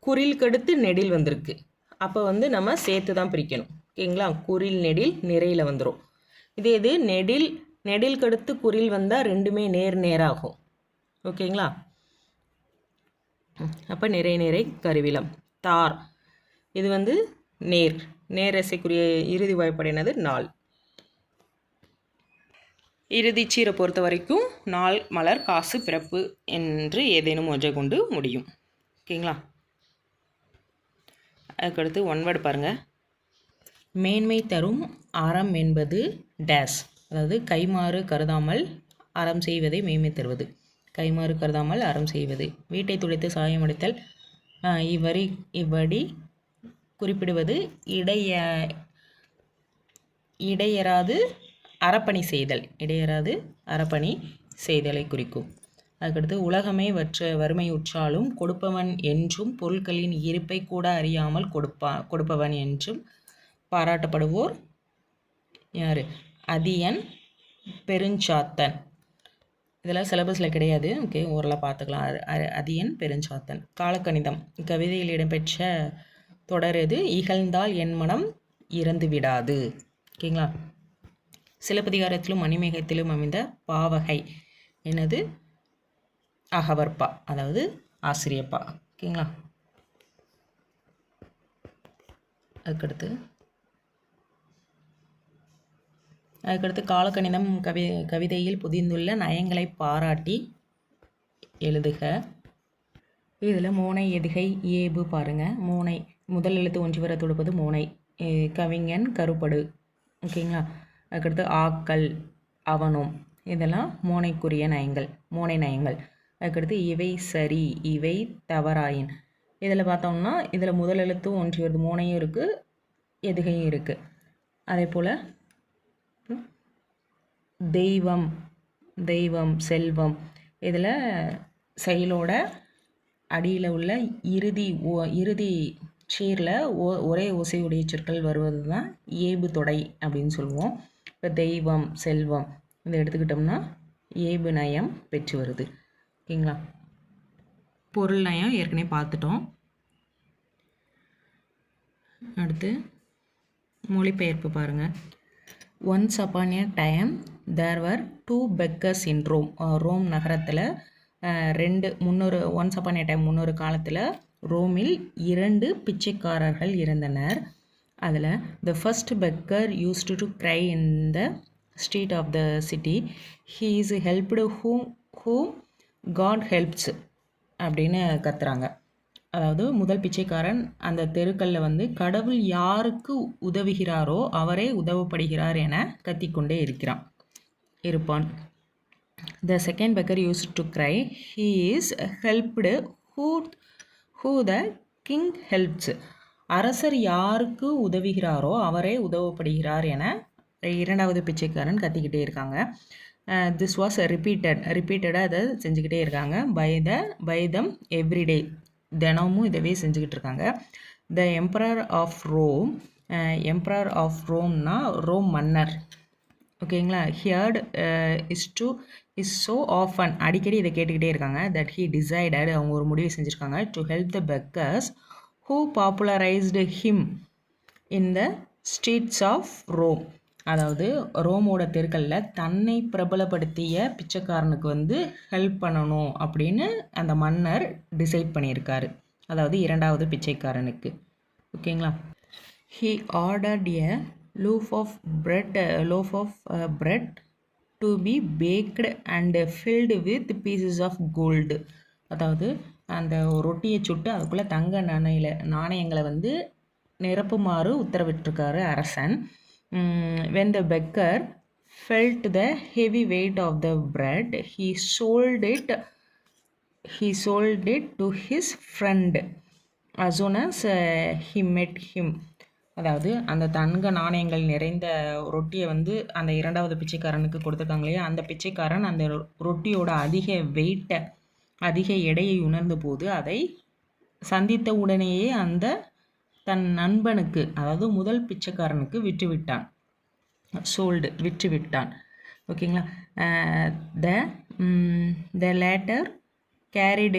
குறிலுக்கடுத்து நெடில் வந்திருக்கு, அப்போ நம்ம சேர்த்து தான் பிரிக்கணும். ஓகேங்களா? குறில் நெடில் நிறையில் வந்துடும். இது நெடில் கடுத்து குறில் வந்தால் ரெண்டுமே நேராகும். ஓகேங்களா? அப்போ நிறை கருவிலம். தார், இது நேரசைக்குரிய இறுதி வாய்ப்பாடு என்னது? நாள். இறுதி சீரை பொறுத்த வரைக்கும் நாள், மலர், காசு, பிறப்பு என்று ஏதேனும் ஒன்றை கொண்டு முடியும். ஓகேங்களா. அதுக்கடுத்து ஒன் வேர்டு பாருங்கள். மேன்மை தரும் அறம் என்பது டேஸ், அதாவது கைமாறு கருதாமல் அறம் செய்வதை மேன்மை தருவது. கைமாறு கருதாமல் அறம் செய்வது. வீட்டை துடைத்து சாயமடைத்தல். இவ்வடி குறிப்பிடுவது இடையராது அறப்பணி செய்தல். இடையராது அறப்பணி செய்தலை குறிக்கும். அதுக்கடுத்து உலகமே வறுமை உற்றாலும் கொடுப்பவன் என்றும் பொருட்களின் இருப்பை கூட அறியாமல் கொடுப்பவன் என்றும் பாராட்டப்படுவோர் யார்? அதியன் பெருஞ்சாத்தன். இதெல்லாம் சிலபஸில் கிடையாது. ஓகே, ஓரளவு பார்த்துக்கலாம். அதியன் பெருஞ்சாத்தன். காலக்கணிதம் கவிதையில் இடம்பெற்ற தொடர் எது? இகழ்ந்தால் என் மனம் இறந்து விடாது. ஓகேங்களா. சிலப்பதிகாரத்திலும் மணிமேகத்திலும் அமைந்த பாவகை என்னது? அகவற்பா, அதாவது ஆசிரியப்பா. ஓகேங்களா. அதுக்கடுத்து காலக்கணிதம் கவிதையில் புதிந்துள்ள நயங்களை பாராட்டி எழுதுக. இதில் மோனை எதுகை ஏபு பாருங்கள். மோனை முதல் எழுத்து ஒன்றி வர தொடுப்பது மோனை. கவிஞன் கருப்படு. ஓகேங்களா. அதுக்கடுத்து ஆக்கல் அவனும். இதெல்லாம் மோனைக்குரிய நயங்கள், மோனை நயங்கள். அதுக்கடுத்து இவை சரி இவை தவறாயின். இதில் பார்த்தோம்னா இதில் முதல் எழுத்தும் ஒன்றி வருது, மோனையும் இருக்குது எதுகையும் இருக்குது. அதே போல் தெய்வம் தெய்வம் செல்வம். இதில் செயலோட அடியில் உள்ள இறுதி சீரில் ஒரே ஓசையுடைய சொற்கள் வருவது தான் ஏபு தொடை அப்படின்னு சொல்லுவோம். இப்போ தெய்வம் செல்வம் இதை எடுத்துக்கிட்டோம்னா ஏபு நயம் பெற்று வருது. ஓகேங்களா. பொருள் நயம் ஏற்கனவே பார்த்துட்டோம். அடுத்து மொழிபெயர்ப்பு பாருங்கள். Once upon a time there were 2 beggars in Rome. Rome நகரத்தில் ஒன்ஸ் அப்பான் எ டைம் முன்னொரு காலத்தில் ரோமில் 2 பிச்சைக்காரர்கள் இருந்தனர். அதில் the first beggar used to cry in the street of the city, he is helped whom God helps அப்படின்னு கத்துறாங்க. அதாவது முதல் பிச்சைக்காரன் அந்த தெருக்களில் கடவுள் யாருக்கு உதவுகிறாரோ அவரே உதவப்படுகிறார் என கத்திக்கொண்டே இருப்பான். The second beggar used to cry, he is helped who the king helps. அரசர் யாருக்கு உதவுகிறாரோ அவரே உதவப்படுகிறார் என இரண்டாவது பிச்சைக்காரன் கத்திக்கிட்டே இருக்காங்க. திஸ் வாஸ் ரிப்பீட்டடாக அதை செஞ்சுக்கிட்டே இருக்காங்க. பை தம் எவ்ரிடே, தினமும் இதவே செஞ்சுக்கிட்டு இருக்காங்க. த எம்பரர் ஆஃப் ரோம்னா ரோம் மன்னர். ஓகேங்களா. ஹியர்ட் இஸ் ஸோ ஆஃபன், அடிக்கடி இதை கேட்டுக்கிட்டே இருக்காங்க. தட் ஹீ டிசைடட், அவங்க ஒரு முடிவு செஞ்சுருக்காங்க. To help the beggars who popularised him in the streets of Rome. அதாவது ரோமோட தெருக்களில் தன்னை பிரபலப்படுத்திய பிச்சைக்காரனுக்கு ஹெல்ப் பண்ணணும் அப்படின்னு அந்த மன்னர் டிசைட் பண்ணியிருக்காரு. அதாவது இரண்டாவது பிச்சைக்காரனுக்கு. ஓகேங்களா. He ordered a loaf of bread to be baked and filled with pieces of gold. அதாவது அந்த ரொட்டியை சுட்டு அதுக்குள்ளே தங்க நாணயங்களை நிரப்புமாறு உத்தரவிட்டிருக்காரு அரசன். When the beggar felt the heavy weight of the bread, he sold it to his friend as soon as he met him. அதாவது அந்த தங்க நாணயங்கள் நிறைந்த ரொட்டியை அந்த இரண்டாவது பிச்சைக்காரனுக்கு கொடுத்துருக்காங்க இல்லையா, அந்த பிச்சைக்காரன் அந்த ரொட்டியோட அதிக எடையை உணர்ந்த போது அதை சந்தித்த உடனேயே அந்த தன் நண்பனுக்கு, அதாவது முதல் பிச்சைக்காரனுக்கு விற்றுவிட்டான். விற்றுவிட்டான். ஓகேங்களா. the latter carried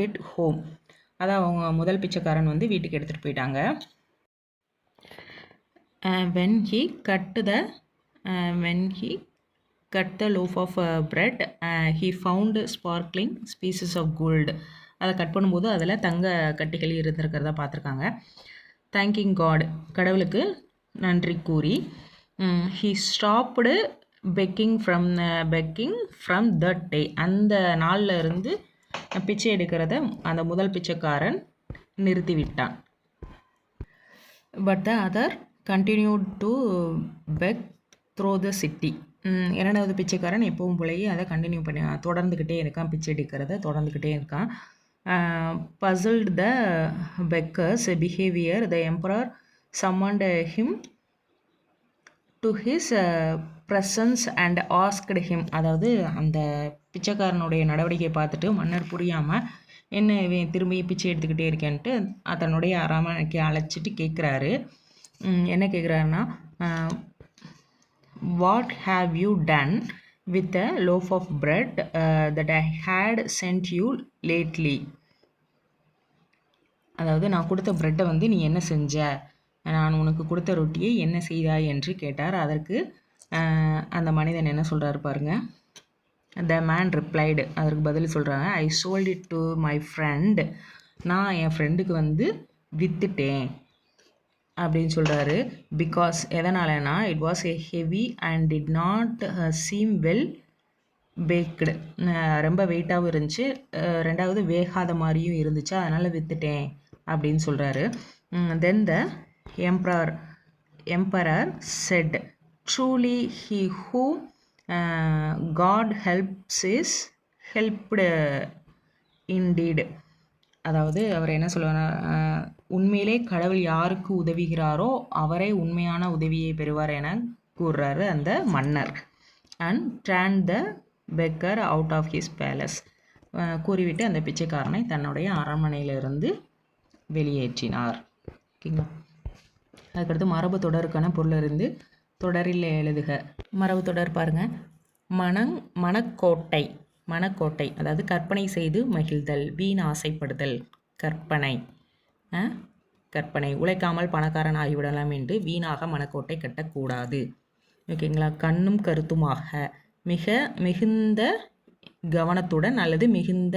it home. அதான் அவங்க முதல் பிச்சைக்காரன் வீட்டுக்கு எடுத்துகிட்டு போயிட்டாங்க. when he cut the loaf of bread, he found sparkling pieces of gold. அதை கட் பண்ணும்போது அதில் தங்க கட்டிகள் இருந்திருக்கிறதா பார்த்துருக்காங்க. தேங்கிங் காட், கடவுளுக்கு நன்றி கூறி, he stopped begging from that day. அந்த நாளில் இருந்து பிச்சை எடுக்கிறத அந்த முதல் பிச்சைக்காரன் நிறுத்திவிட்டான். But the other continued to beg through the city. இரண்டாவது பிச்சைக்காரன் எப்பவும் போலயே அதை கண்டினியூ பண்ணி தொடர்ந்துக்கிட்டே இருக்கான், பிச்சை எடுக்கிறத தொடர்ந்துக்கிட்டே இருக்கான். puzzled the beggar's behavior, the emperor summoned him to his presence and asked him. அதாவது அந்த பிச்சைக்காரனுடைய நடவடிக்கையை பார்த்துட்டு மன்னர் புரியாமல் என்ன திரும்பி பிச்சை எடுத்துக்கிட்டே இருக்கேன்ட்டு தன்னுடைய அரண்மனைக்கு அழைச்சிட்டு கேட்குறாரு. என்ன கேட்குறாருன்னா, what have you done with a loaf of bread that I had sent you lately. அதாவது நான் கொடுத்த ப்ரெட்டை வந்து நீ என்ன செஞ்ச, நான் உனக்கு கொடுத்த ரொட்டியை என்ன செய்தாய் என்று கேட்டார். அதற்கு அந்த மனிதன் என்ன சொல்கிறாரு பாருங்க. The man replied, அதற்கு பதில் சொல்கிறாங்க, I sold it to my friend. நான் என் ஃப்ரெண்டுக்கு வந்து விற்றுட்டேன் அப்படின்னு சொல்கிறாரு. பிகாஸ் எதனாலனா, it was a heavy and did not seem well baked. ரொம்ப வெயிட்டாகவும் இருந்துச்சு, ரெண்டாவது வேகாத மாதிரியும் இருந்துச்சு, அதனால் விற்றுட்டேன் அப்படின்னு சொல்கிறாரு. Then the emperor said, truly he who God helps is helped indeed. அதாவது அவர் என்ன சொல்லுவார், உண்மையிலே கடவுள் யாருக்கு உதவுகிறாரோ அவரே உண்மையான உதவியை பெறுவார் என கூறுறாரு அந்த மன்னர். And thrown the beggar out of his palace. கூறிவிட்டு அந்த பிச்சைக்காரனை தன்னுடைய அரண்மனையிலிருந்து வெளியேற்றினார். ஓகேங்களா. அதுக்கடுத்து மரபு தொடருக்கான பொருளிருந்து தொடரில் எழுதுக. மரபு தொடர் பாருங்கள். மனக்கோட்டை. மனக்கோட்டை அதாவது கற்பனை செய்து மகிழ்தல், வீண் ஆசைப்படுதல். கற்பனை உழைக்காமல் பணக்காரன் ஆகிவிடலாம் என்று வீணாக மனக்கோட்டை கட்டக்கூடாது. ஓகேங்களா. கண்ணும் கருத்துமாக, மிகுந்த கவனத்துடன் அல்லது மிகுந்த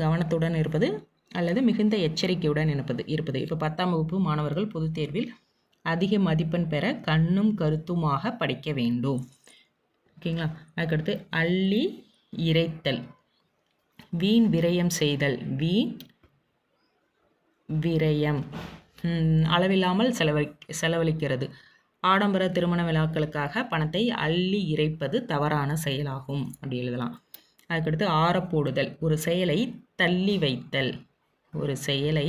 கவனத்துடன் இருப்பது அல்லது மிகுந்த எச்சரிக்கையுடன் இருப்பது. இப்போ 10ஆம் வகுப்பு மாணவர்கள் பொதுத் தேர்வில் அதிக மதிப்பெண் பெற கண்ணும் கருத்துமாக படிக்க வேண்டும். ஓகேங்களா. அதுக்கடுத்து அள்ளி இறைத்தல், வீண் விரயம் செய்தல். வீண் விரயம் அளவில்லாமல் செலவழிக்கிறது. ஆடம்பர திருமண விழாக்களுக்காக பணத்தை அள்ளி இறைப்பது தவறான செயலாகும் அப்படி எழுதலாம். அதுக்கடுத்து ஆறப்போடுதல், ஒரு செயலை தள்ளி வைத்தல். ஒரு செயலை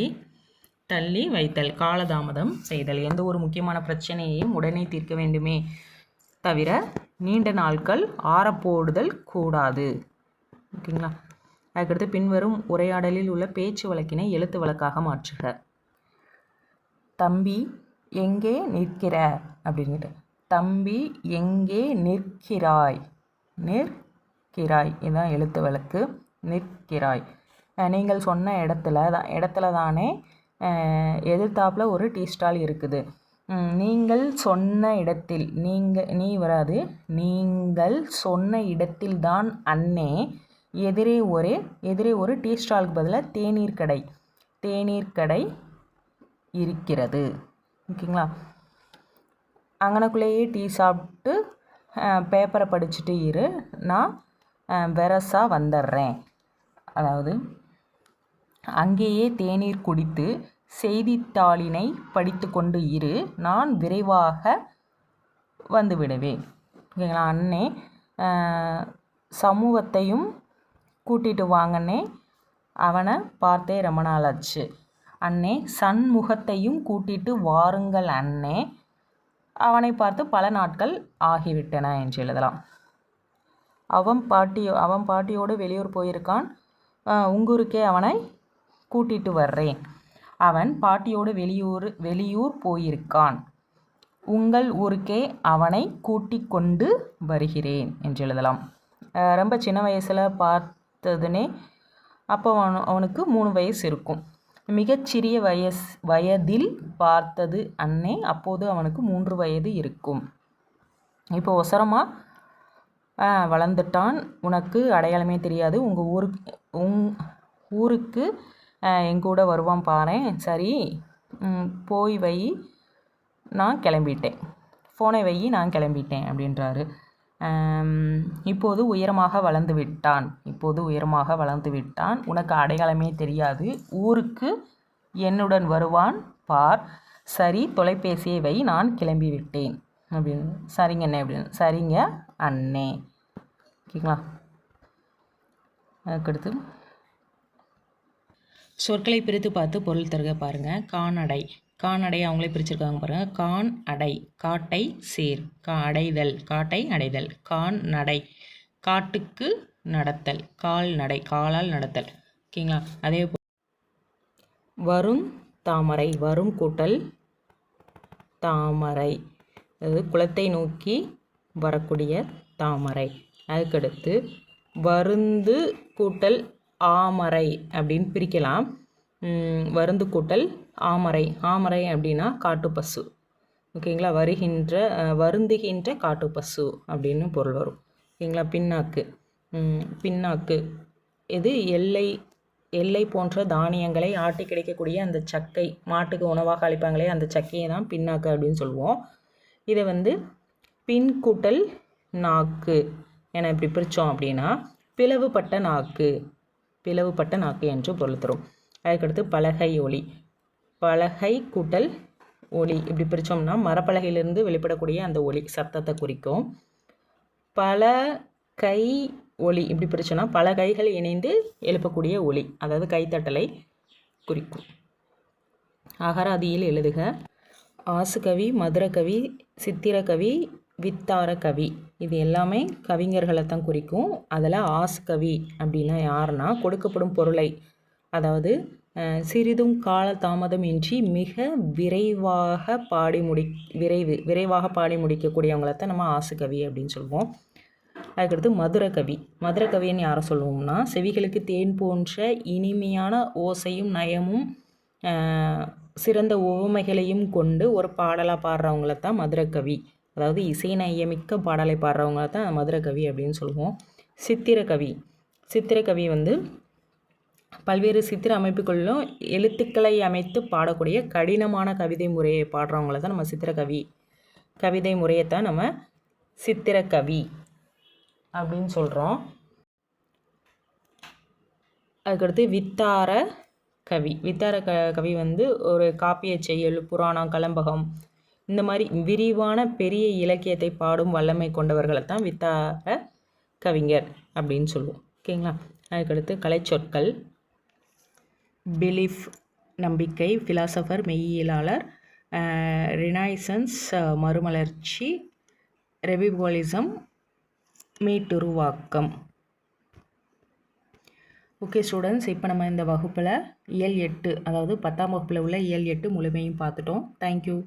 தள்ளி வைத்தல், காலதாமதம் செய்தல். எந்த ஒரு முக்கியமான பிரச்சனையையும் உடனே தீர்க்க வேண்டுமே தவிர நீண்ட நாட்கள் ஆறப்போடுதல் கூடாது. ஓகேங்களா. அதுக்கடுத்து பின்வரும் உரையாடலில் உள்ள பேச்சு வழக்கினை எழுத்து வழக்காக மாற்றுக. தம்பி எங்கே நிற்கிற அப்படின்ட்டு, தம்பி எங்கே நிற்கிறாய். இதுதான் எழுத்து வழக்கு. நிற்கிறாய். நீங்கள் சொன்ன இடத்துல தானே எதிர்த்தாப்பில் ஒரு டீ ஸ்டால் இருக்குது. நீங்கள் சொன்ன இடத்தில், நீ வராது, நீங்கள் சொன்ன இடத்தில் தான் அண்ணே எதிரே ஒரு டீ ஸ்டாலுக்கு பதிலாக தேநீர் கடை இருக்கிறது. ஓகேங்களா. அங்கனக்குள்ளேயே டீ சாப்பிட்டு பேப்பரை படிச்சுட்டு இரு, நான் வெரசா வந்துடுறேன். அதாவது அங்கேயே தேநீர் குடித்து செய்தித்தாளினை படித்து கொண்டு இரு, நான் விரைவாக வந்து விடுவேன். ஓகேங்களா. அண்ணே சமூகத்தையும் கூட்டிகிட்டு வாங்கண்ணே, அவனை பார்த்தே ரொம்ப நாளாச்சு. அண்ணே சண்முகத்தையும் கூட்டிகிட்டு வாருங்கள் அண்ணே, அவனை பார்த்து பல நாட்கள் ஆகிவிட்டன என்று எழுதலாம். அவன் பாட்டியோடு வெளியூர் போயிருக்கான், உங்கூருக்கே அவனை கூட்டிகிட்டு வர்றேன். அவன் பாட்டியோடு வெளியூர் போயிருக்கான், உங்கள் ஊருக்கே அவனை கூட்டிக் கொண்டு வருகிறேன் என்று எழுதலாம். ரொம்ப சின்ன வயசில் பார்த்ததுனே அப்போ அவனுக்கு 3 வயசு இருக்கும். மிகச்சிறிய வயதில் பார்த்தது அண்ணே, அப்போது அவனுக்கு 3 வயது இருக்கும். இப்போ ஒசரமாக வளர்ந்துட்டான், உனக்கு அடையாளமே தெரியாது, ஊருக்கு எங்கூட வருவான் பாரேன். சரி போய் வை, நான் கிளம்பிட்டேன், ஃபோனை வை, நான் கிளம்பிட்டேன் அப்படின்றாரு. இப்போது உயரமாக வளர்ந்து விட்டான். இப்போது உயரமாக வளர்ந்து விட்டான். உனக்கு அடையாளமே தெரியாது. ஊருக்கு என்னுடன் வருவான் பார். சரி, தொலைபேசியை வை, நான் கிளம்பி விட்டேன் அப்படின்னு. சரிங்க அண்ணே அப்படின்னு. சரிங்க அண்ணே. ஓகேங்களா. அதுக்கடுத்து சொற்களை பிரித்து பார்த்து பொருள் தருக பாருங்கள். காணடை. காணடை அவங்களே பிரிச்சிருக்காங்க பாருங்கள். கான் அடை, காட்டை சேர். அடைதல், காட்டை அடைதல். கான் நடை, காட்டுக்கு நடத்தல். கால் நடை, காலால் நடத்தல். ஓகேங்களா. அதே போல் வரும் தாமரை, வரும் கூட்டல் தாமரை, அதாவது குளத்தை நோக்கி வரக்கூடிய தாமரை. அதுக்கடுத்து வருந்து கூட்டல் ஆமரை அப்படின்னு பிரிக்கலாம். வருந்து கூட்டல் ஆமரை. ஆமரை அப்படின்னா காட்டுப்பசு. ஓகேங்களா. வருந்துகின்ற காட்டுப்பசு அப்படின்னு பொருள் வரும். ஓகேங்களா. பின்னாக்கு. பின்னாக்கு இது எல்லை போன்ற தானியங்களை ஆட்டி கிடைக்கக்கூடிய அந்த சக்கை, மாட்டுக்கு உணவாக அளிப்பாங்களே அந்த சக்கையை தான் பின்னாக்கு அப்படின்னு சொல்லுவோம். இதை பின் கூட்டல் நாக்கு என இப்படி பிரித்தோம் அப்படின்னா பிளவுபட்ட நாக்கு, பிளவுபட்ட நாக்கு என்று பொருள் தரும். அதுக்கடுத்து பலகை ஒளி. பலகை கூட்டல் ஒளி இப்படி பிரித்தோம்னா மரப்பலகையிலிருந்து வெளிப்படக்கூடிய அந்த ஒளி சத்தத்தை குறிக்கும். பலகை ஒளி இப்படி பிரித்தோம்னா பல கைகள் இணைந்து எழுப்பக்கூடிய ஒளி, அதாவது கைத்தட்டலை குறிக்கும். அகராதியில் எழுதுக. ஆசுகவி, மதுரகவி, சித்திரக்கவி, வித்தாரக்கவி இது எல்லாமே கவிஞர்களை தான் குறிக்கும். அதில் ஆசுகவி அப்படின்னா யாருன்னா கொடுக்கப்படும் பொருளை, அதாவது சிறிதும் கால தாமதம் இன்றி மிக விரைவாக பாடி முடிக்கக்கூடியவங்களை தான் நம்ம ஆசுகவி அப்படின்னு சொல்லுவோம். அதுக்கடுத்து மதுரகவி. மதுரகவின்னு யாரை சொல்லுவோம்னா செவிகளுக்கு தேன் போன்ற இனிமையான ஓசையும் நயமும் சிறந்த உவமைகளையும் கொண்டு ஒரு பாடலாக பாடுறவங்கள தான் மதுரகவி, அதாவது இசை நயமிக்க பாடலை பாடுறவங்கள தான் மதுரகவி அப்படின்னு சொல்லுவோம். சித்திரக்கவி. சித்திரக்கவி பல்வேறு சித்திர அமைப்புகளிலும் எழுத்துக்களை அமைத்து பாடக்கூடிய கடினமான கவிதை முறையை பாடுறவங்கள தான் நம்ம சித்திரக்கவி, கவிதை முறையை தான் நம்ம சித்திரக்கவி அப்படின்னு சொல்கிறோம். அதுக்கடுத்து வித்தார கவி. வித்தார கவி ஒரு காப்பிய செயல், புராணம், கலம்பகம் இந்த மாதிரி விரிவான பெரிய இலக்கியத்தை பாடும் வல்லமை கொண்டவர்களை தான் வித்தார கவிஞர் அப்படின்னு சொல்லுவோம். ஓகேங்களா. அதுக்கடுத்து கலைச்சொற்கள். பிலீஃப் நம்பிக்கை, ஃபிலாசபர் மெய்யியலாளர், ரினைசன்ஸ் மறுமலர்ச்சி, ரெவிவலிசம் மீட்டுருவாக்கம். ஓகே ஸ்டூடெண்ட்ஸ், இப்போ நம்ம இந்த வகுப்பில் இயல் 8, அதாவது 10ஆம் வகுப்பில் உள்ள இயல் 8 முழுமையும் பார்த்துட்டோம். தேங்க்யூ.